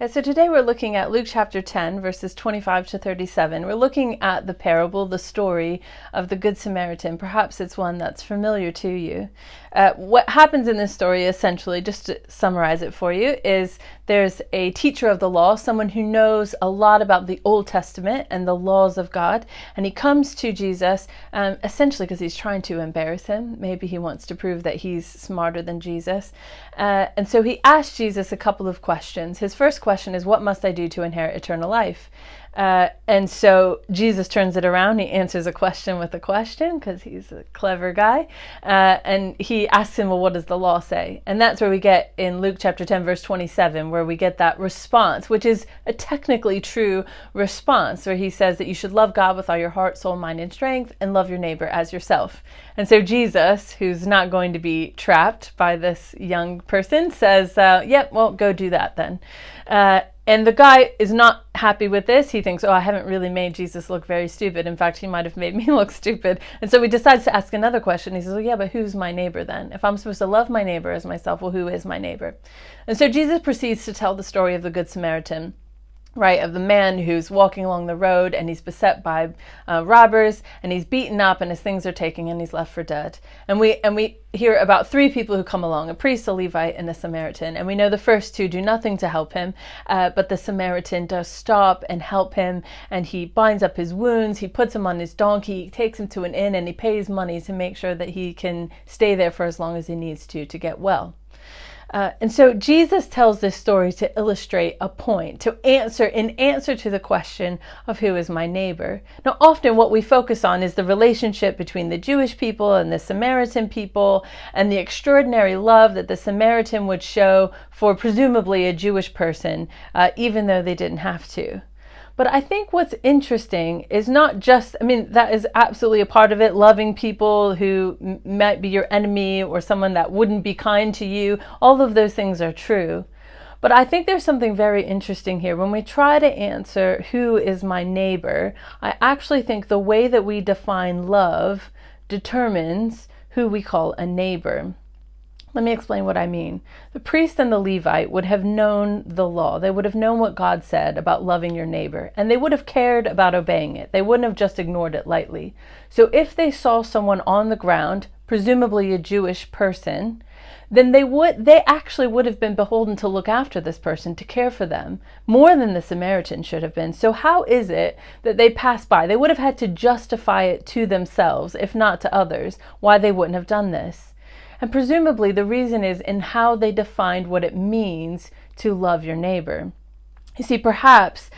So today we're looking at Luke chapter 10, verses 25 to 37. We're looking at the parable, the story of the Good Samaritan. Perhaps it's one that's familiar to you. What happens in this story, essentially, just to summarize it for you, is there's a teacher of the law, someone who knows a lot about the Old Testament and the laws of God, and he comes to Jesus essentially because he's trying to embarrass him. Maybe he wants to prove that he's smarter than Jesus. And so he asks Jesus a couple of questions. His first question is, what must I do to inherit eternal life? And so Jesus turns it around. He answers a question with a question because he's a clever guy. And he asks him, well, what does the law say? And that's where we get in Luke chapter 10, verse 27, where we get that response, which is a technically true response, where he says that you should love God with all your heart, soul, mind, and strength, and love your neighbor as yourself. And so Jesus, who's not going to be trapped by this young person, says, yep, well, go do that then. And the guy is not happy with this. He thinks, oh, I haven't really made Jesus look very stupid. In fact, he might have made me look stupid. And so he decides to ask another question. He says, well, yeah, but who's my neighbor then? If I'm supposed to love my neighbor as myself, well, who is my neighbor? And so Jesus proceeds to tell the story of the Good Samaritan, right, of the man who's walking along the road and he's beset by robbers and he's beaten up and his things are taken and he's left for dead. And we hear about three people who come along, a priest, a Levite, and a Samaritan. And we know the first two do nothing to help him, but the Samaritan does stop and help him, and he binds up his wounds, he puts him on his donkey, he takes him to an inn, and he pays money to make sure that he can stay there for as long as he needs to get well. And so Jesus tells this story to illustrate a point, in answer to the question of who is my neighbor. Now, often what we focus on is the relationship between the Jewish people and the Samaritan people, and the extraordinary love that the Samaritan would show for presumably a Jewish person, even though they didn't have to. But I think what's interesting is not just, that is absolutely a part of it, loving people who might be your enemy or someone that wouldn't be kind to you. All of those things are true. But I think there's something very interesting here. When we try to answer who is my neighbor, I actually think the way that we define love determines who we call a neighbor. Let me explain what I mean. The priest and the Levite would have known the law. They would have known what God said about loving your neighbor, and they would have cared about obeying it. They wouldn't have just ignored it lightly. So if they saw someone on the ground, presumably a Jewish person, then they actually would have been beholden to look after this person, to care for them, more than the Samaritan should have been. So how is it that they passed by? They would have had to justify it to themselves, if not to others, why they wouldn't have done this. And presumably the reason is in how they defined what it means to love your neighbor. You see, perhaps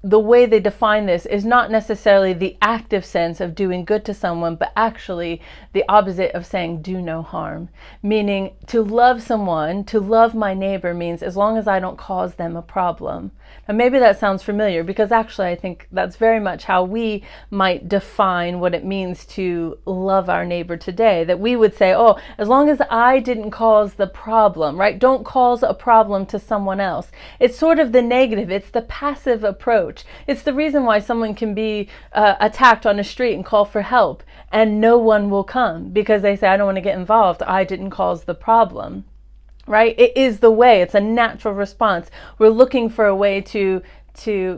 the way they define this is not necessarily the active sense of doing good to someone, but actually the opposite of saying do no harm. Meaning to love someone, to love my neighbor, means as long as I don't cause them a problem. Now maybe that sounds familiar, because actually I think that's very much how we might define what it means to love our neighbor today. That we would say, oh, as long as I didn't cause the problem, right? Don't cause a problem to someone else. It's sort of the negative. It's the passive approach. It's the reason why someone can be attacked on a street and call for help and no one will come, because they say, I don't want to get involved. I didn't cause the problem, right? It is the way. It's a natural response. We're looking for a way to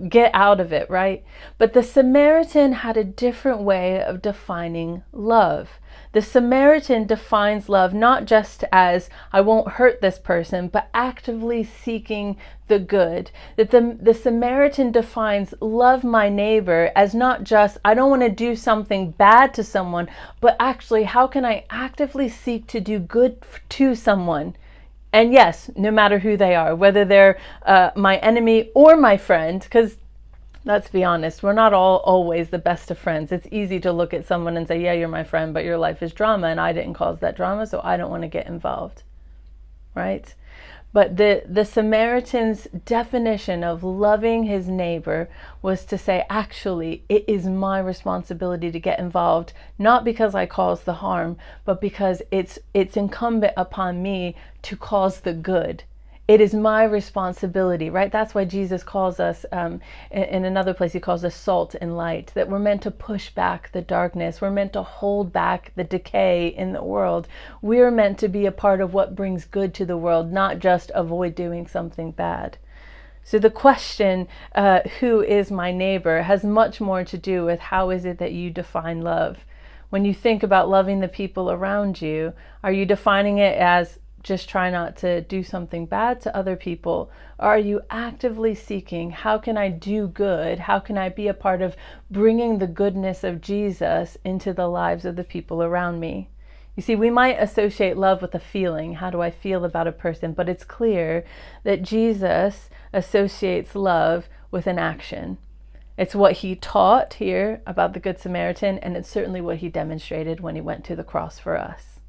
get out of it, right? But the Samaritan had a different way of defining love. The Samaritan defines love not just as I won't hurt this person, but actively seeking the good. That the Samaritan defines love my neighbor as not just I don't want to do something bad to someone, but actually how can I actively seek to do good to someone? And yes, no matter who they are, whether they're my enemy or my friend, because let's be honest, we're not all always the best of friends. It's easy to look at someone and say, yeah, you're my friend, but your life is drama and I didn't cause that drama, so I don't want to get involved, right? But the Samaritan's definition of loving his neighbor was to say, actually, it is my responsibility to get involved, not because I caused the harm, but because it's incumbent upon me to cause the good. It is my responsibility, right? That's why Jesus calls us, in another place, he calls us salt and light, that we're meant to push back the darkness. We're meant to hold back the decay in the world. We're meant to be a part of what brings good to the world, not just avoid doing something bad. So the question, who is my neighbor, has much more to do with how is it that you define love. When you think about loving the people around you, are you defining it as just try not to do something bad to other people? Or are you actively seeking, how can I do good? How can I be a part of bringing the goodness of Jesus into the lives of the people around me? You see, we might associate love with a feeling. How do I feel about a person? But it's clear that Jesus associates love with an action. It's what he taught here about the Good Samaritan, and it's certainly what he demonstrated when he went to the cross for us.